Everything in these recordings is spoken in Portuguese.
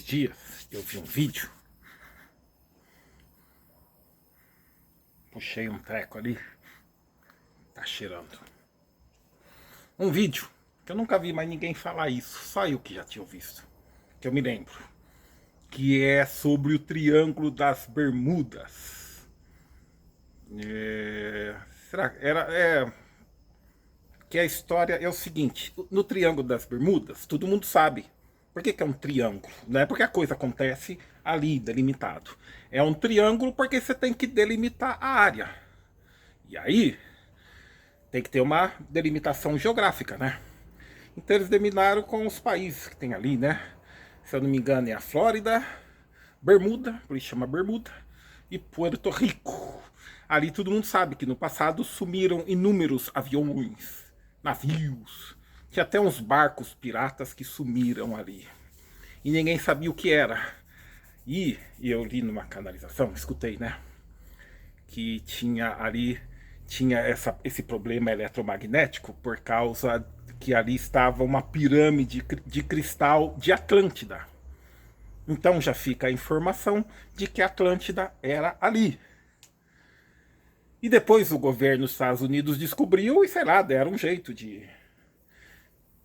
dias eu vi um vídeo, puxei um treco ali, tá cheirando. Um vídeo que eu nunca vi mais ninguém falar isso, só eu que já tinha visto, que eu me lembro, que é sobre o Triângulo das Bermudas. Será que era? Que a história é o seguinte: no Triângulo das Bermudas, todo mundo sabe. Por que é um triângulo? Não é porque a coisa acontece ali, delimitado. É um triângulo porque você tem que delimitar a área. E aí, tem que ter uma delimitação geográfica, né? Então eles delimitaram com os países que tem ali, né? Se eu não me engano é a Flórida, Bermuda, por isso chama Bermuda, e Puerto Rico. Ali todo mundo sabe que no passado sumiram inúmeros aviões, navios, tinha até uns barcos piratas que sumiram ali. E ninguém sabia o que era. E eu li numa canalização, escutei, né? Que tinha ali, esse problema eletromagnético por causa que ali estava uma pirâmide de cristal de Atlântida. Então já fica a informação de que Atlântida era ali. E depois o governo dos Estados Unidos descobriu e, sei lá, deram um jeito de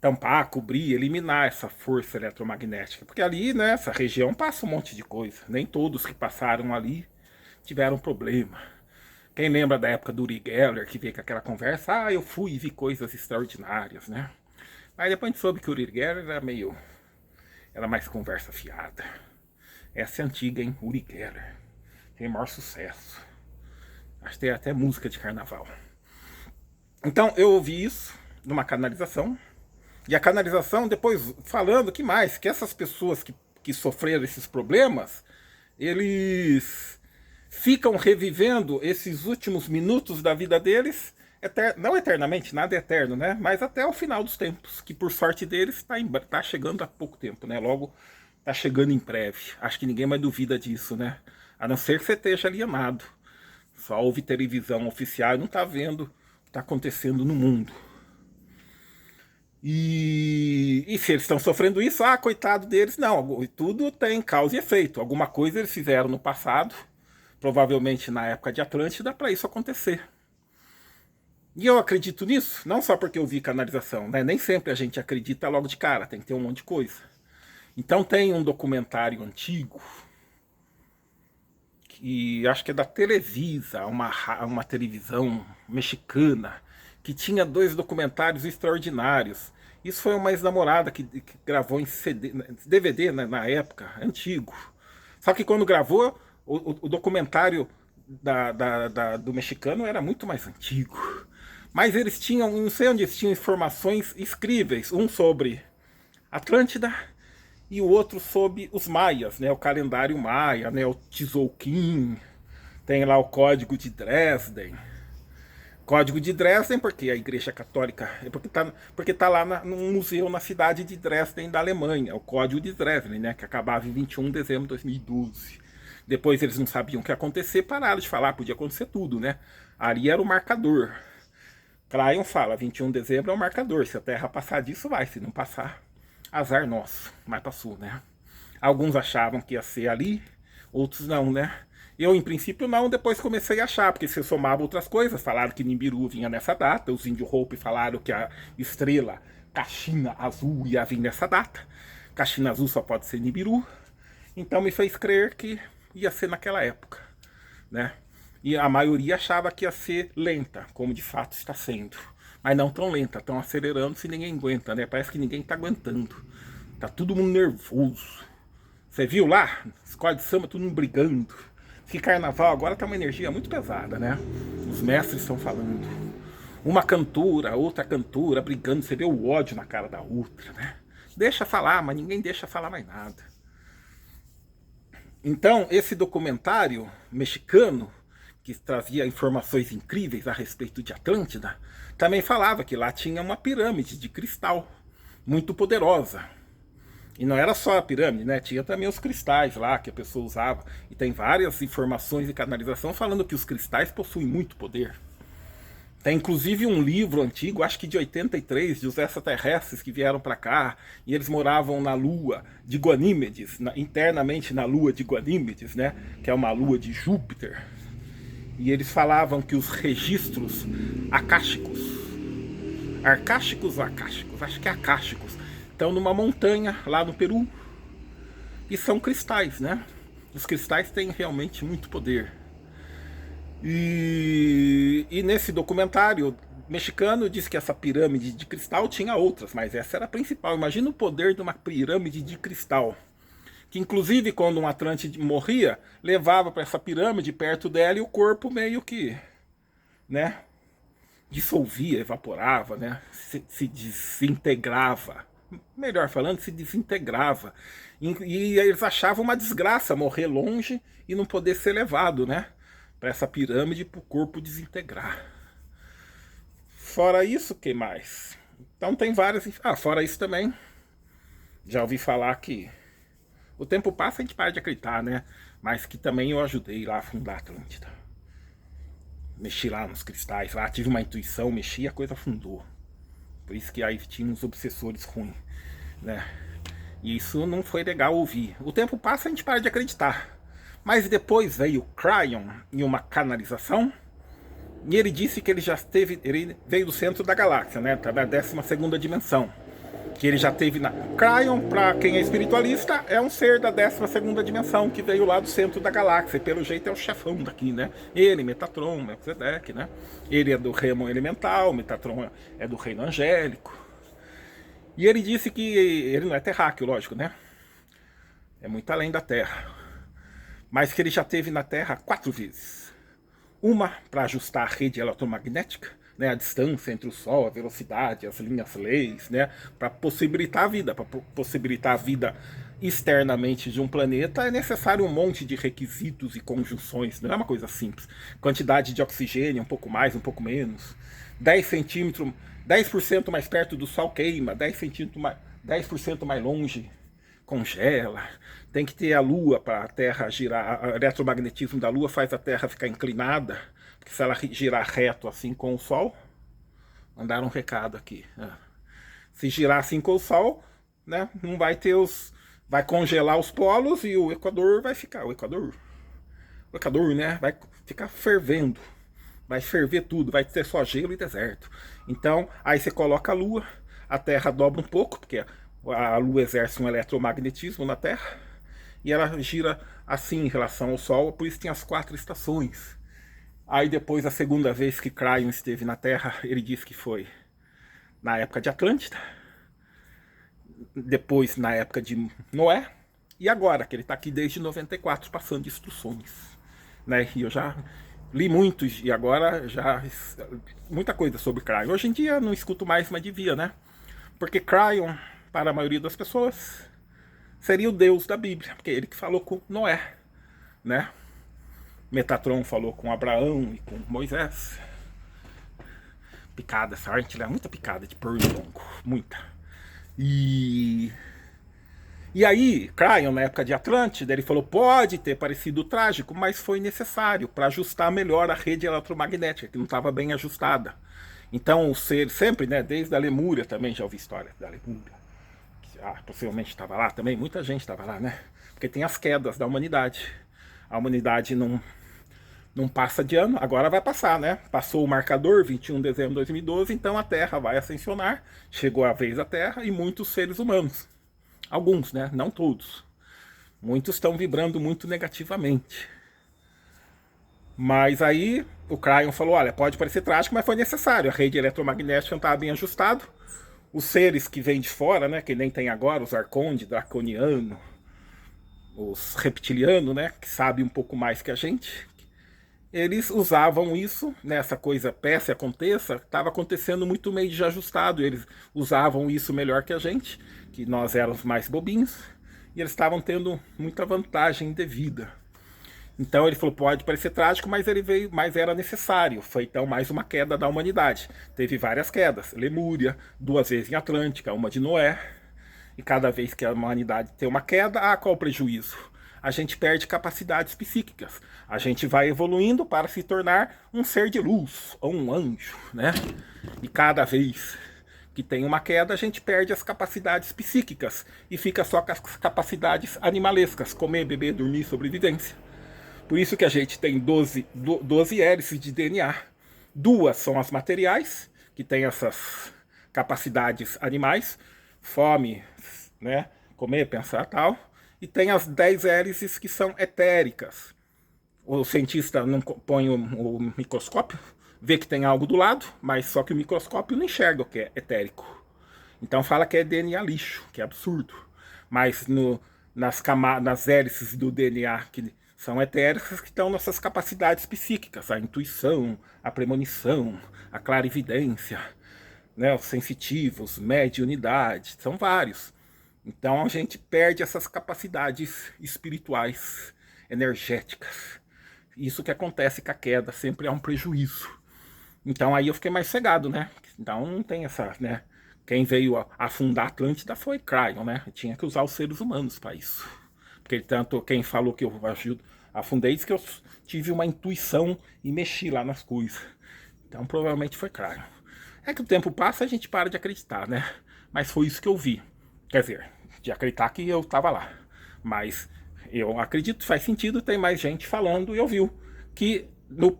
tampar, cobrir, eliminar essa força eletromagnética. Porque ali, nessa região, passa um monte de coisa. Nem todos que passaram ali tiveram problema. Quem lembra da época do Uri Geller, que veio com aquela conversa, eu fui e vi coisas extraordinárias, né? Mas depois a gente soube que o Uri Geller era mais conversa fiada. Essa é antiga, hein? Uri Geller. Tem maior sucesso. Acho que tem até música de carnaval. Então eu ouvi isso numa canalização. E a canalização depois falando que mais, que essas pessoas que sofreram esses problemas, eles ficam revivendo esses últimos minutos da vida deles, não eternamente, nada é eterno, né? Mas até o final dos tempos, que por sorte deles tá chegando há pouco tempo, né? Logo tá chegando em breve. Acho que ninguém mais duvida disso, né? A não ser que você esteja alienado. Só ouve televisão oficial e não tá vendo o que tá acontecendo no mundo. E se eles estão sofrendo isso, coitado deles, não, tudo tem causa e efeito. Alguma coisa eles fizeram no passado, provavelmente na época de Atlântida, para isso acontecer. E eu acredito nisso, não só porque eu vi canalização, né? Nem sempre a gente acredita logo de cara, tem que ter um monte de coisa. Então tem um documentário antigo, que acho que é da Televisa, uma televisão mexicana, que tinha 2 documentários extraordinários. Isso foi uma ex-namorada que gravou em DVD, né, na época, antigo. Só que quando gravou, o documentário do mexicano era muito mais antigo. Mas eles tinham, não sei onde eles tinham informações incríveis. Um sobre Atlântida e o outro sobre os maias, né, o calendário maia, né, o Tzolk'in. Tem lá o Código de Dresden. Código de Dresden, porque a Igreja Católica, porque tá lá num museu na cidade de Dresden, da Alemanha, o Código de Dresden, né, que acabava em 21 de dezembro de 2012. Depois eles não sabiam o que ia acontecer, pararam de falar, podia acontecer tudo, né? Ali era o marcador. Crayon fala, 21 de dezembro é o marcador, se a Terra passar disso, vai, se não passar, azar nosso, mas passou, né? Alguns achavam que ia ser ali, outros não, né? Eu, em princípio, não, depois comecei a achar, porque se somava outras coisas, falaram que Nibiru vinha nessa data, os Índio Hope falaram que a estrela Caxina Azul ia vir nessa data, Caxina Azul só pode ser Nibiru, então me fez crer que ia ser naquela época, né? E a maioria achava que ia ser lenta, como de fato está sendo, mas não tão lenta, estão acelerando se ninguém aguenta, né? Parece que ninguém está aguentando, tá todo mundo nervoso. Você viu lá? Escola de samba, todo mundo brigando. Que carnaval agora tá uma energia muito pesada, né? Os mestres estão falando. Uma cantora, outra cantora brigando, você vê o ódio na cara da outra, né? Deixa falar, mas ninguém deixa falar mais nada. Então, esse documentário mexicano, que trazia informações incríveis a respeito de Atlântida, também falava que lá tinha uma pirâmide de cristal, muito poderosa. E não era só a pirâmide, né? Tinha também os cristais lá que a pessoa usava. E tem várias informações de canalização falando que os cristais possuem muito poder. Tem inclusive um livro antigo, acho que de 83, dos extraterrestres que vieram para cá, e eles moravam na lua de Ganímedes, internamente na lua de Ganímedes, né, que é uma lua de Júpiter. E eles falavam que os registros acásticos, arcásticos ou acásticos, acho que é acásticos, estão numa montanha lá no Peru, e são cristais, né? Os cristais têm realmente muito poder. E nesse documentário mexicano diz que essa pirâmide de cristal tinha outras, mas essa era a principal. Imagina o poder de uma pirâmide de cristal. Que inclusive quando um Atlântide morria, levava para essa pirâmide perto dela e o corpo meio que, né, dissolvia, evaporava, né, se desintegrava. Melhor falando, se desintegrava. E eles achavam uma desgraça morrer longe e não poder ser levado, né, para essa pirâmide, para o corpo desintegrar. Fora isso, que mais? Então tem várias... fora isso também, já ouvi falar que o tempo passa e a gente para de acreditar, né? Mas que também eu ajudei lá a fundar a Atlântida. Mexi lá nos cristais, lá tive uma intuição, mexi e a coisa afundou. Por isso que aí tinha uns obsessores ruins, né? E isso não foi legal ouvir. O tempo passa e a gente para de acreditar. Mas depois veio Cryon em uma canalização, e ele disse que ele já esteve, ele veio do centro da galáxia, né, da 12ª dimensão, que ele já teve na... Cryon, para quem é espiritualista, é um ser da 12ª dimensão, que veio lá do centro da galáxia, e pelo jeito é o chefão daqui, né, ele, Metatron, Melquisedeque, né, ele é do reino elemental, Metatron é do reino angélico, e ele disse que ele não é terráqueo, lógico, né, é muito além da Terra, mas que ele já teve na Terra 4 vezes. Uma para ajustar a rede eletromagnética, né, a distância entre o Sol, a velocidade, as linhas leis, né, para possibilitar a vida. Para possibilitar a vida externamente de um planeta é necessário um monte de requisitos e conjunções, não é uma coisa simples. Quantidade de oxigênio, um pouco mais, um pouco menos. 10 centímetros, 10% mais perto do Sol queima, 10% mais longe congela. Tem que ter a Lua para a Terra girar. O eletromagnetismo da Lua faz a Terra ficar inclinada, porque se ela girar reto assim com o Sol, mandaram um recado aqui, se girar assim com o Sol, né, não vai ter vai congelar os polos e o Equador vai ficar, o Equador, né, vai ficar fervendo, vai ferver tudo, vai ter só gelo e deserto. Então aí você coloca a Lua, a Terra dobra um pouco, porque a Lua exerce um eletromagnetismo na Terra, e ela gira assim em relação ao Sol, por isso tem as 4 estações. Aí depois, a segunda vez que Cryon esteve na Terra, ele disse que foi na época de Atlântida, depois na época de Noé, e agora, que ele está aqui desde 94, passando instruções, né? E eu já li muitos, e agora já muita coisa sobre Cryon. Hoje em dia não escuto mais, mas devia, né? Porque Cryon, para a maioria das pessoas, seria o Deus da Bíblia, porque ele que falou com Noé, né? Metatron falou com Abraão e com Moisés. Picada, essa arte é muita picada de pernilongo, muita. E aí, Cryon, na época de Atlântida, ele falou, pode ter parecido trágico, mas foi necessário para ajustar melhor a rede eletromagnética, que não estava bem ajustada. Então, o ser sempre, né, desde a Lemúria também, já ouvi história da Lemúria, possivelmente estava lá também, muita gente estava lá, né? Porque tem as quedas da humanidade. A humanidade não passa de ano, agora vai passar, né? Passou o marcador, 21 de dezembro de 2012, então a Terra vai ascensionar, chegou a vez da Terra e muitos seres humanos. Alguns, né? Não todos. Muitos estão vibrando muito negativamente. Mas aí o Cryon falou, olha, pode parecer trágico, mas foi necessário. A rede eletromagnética não estava bem ajustada. Os seres que vêm de fora, né, que nem tem agora, os arcondes, draconiano, os reptilianos, né, que sabem um pouco mais que a gente, eles usavam isso, né, essa coisa peça e aconteça, estava acontecendo muito meio desajustado, eles usavam isso melhor que a gente, que nós éramos mais bobinhos, e eles estavam tendo muita vantagem indevida. Então ele falou, pode parecer trágico, mas ele veio, mas era necessário. Foi então mais uma queda da humanidade. Teve várias quedas. Lemúria, 2 vezes em Atlântica, uma de Noé. E cada vez que a humanidade tem uma queda, qual o prejuízo? a gente perde capacidades psíquicas. A gente vai evoluindo para se tornar um ser de luz, ou um anjo, né? E cada vez que tem uma queda, a gente perde as capacidades psíquicas e fica só com as capacidades animalescas, comer, beber, dormir, sobrevivência. Por isso que a gente tem 12 hélices de DNA. 2 são as materiais, que tem essas capacidades animais, fome, né, comer, pensar tal, e tem as 10 hélices que são etéricas. O cientista não põe o microscópio, vê que tem algo do lado, mas só que o microscópio não enxerga o que é etérico. Então fala que é DNA lixo, que é absurdo. Mas nas hélices do DNA que são etéricas, que estão nossas capacidades psíquicas, a intuição, a premonição, a clarividência, né, os sensitivos, mediunidade, são vários. Então a gente perde essas capacidades espirituais, energéticas. Isso que acontece com a queda, sempre é um prejuízo. Então aí eu fiquei mais cegado, né? Então não tem essa, né? Quem veio afundar a Atlântida foi Cryon, né? Eu tinha que usar os seres humanos para isso. Porque tanto quem falou que eu afundei disse que eu tive uma intuição e mexi lá nas coisas. Então provavelmente foi Cryon. É que o tempo passa e a gente para de acreditar, né? Mas foi isso que eu vi. Quer dizer, de acreditar que eu estava lá. Mas eu acredito que faz sentido, tem mais gente falando e ouviu que no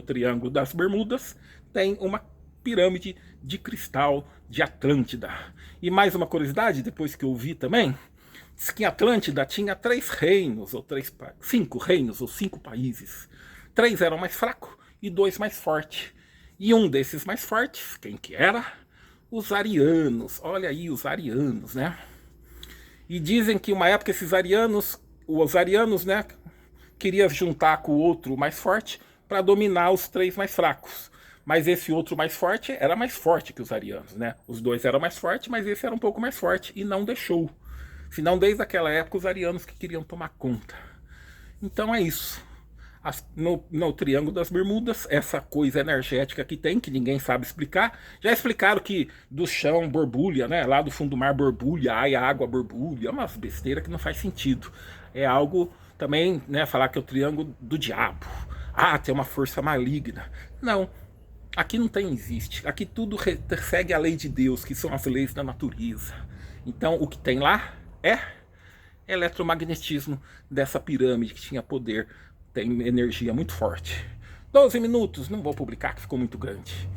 Triângulo das Bermudas tem uma pirâmide de cristal de Atlântida. E mais uma curiosidade, depois que eu vi também, diz que em Atlântida tinha 3 reinos, ou 5 reinos, ou 5 países. 3 eram mais fracos e 2 mais fortes. E um desses mais fortes, quem que era? Os arianos. Olha aí, os arianos, né? E dizem que uma época os arianos, né, queriam juntar com o outro mais forte para dominar os 3 mais fracos. Mas esse outro mais forte era mais forte que os arianos, né? Os 2 eram mais fortes, mas esse era um pouco mais forte e não deixou. Senão, desde aquela época, os arianos que queriam tomar conta. Então é isso. No Triângulo das Bermudas, essa coisa energética que tem, que ninguém sabe explicar. Já explicaram que do chão borbulha, né? Lá do fundo do mar borbulha, ai, a água borbulha. É umas besteiras que não faz sentido. É algo também, né? Falar que é o Triângulo do Diabo. Ah, tem uma força maligna. Não. Aqui não existe. Aqui tudo segue a lei de Deus, que são as leis da natureza. Então o que tem lá é eletromagnetismo dessa pirâmide que tinha poder, tem energia muito forte. 12 minutos, não vou publicar que ficou muito grande.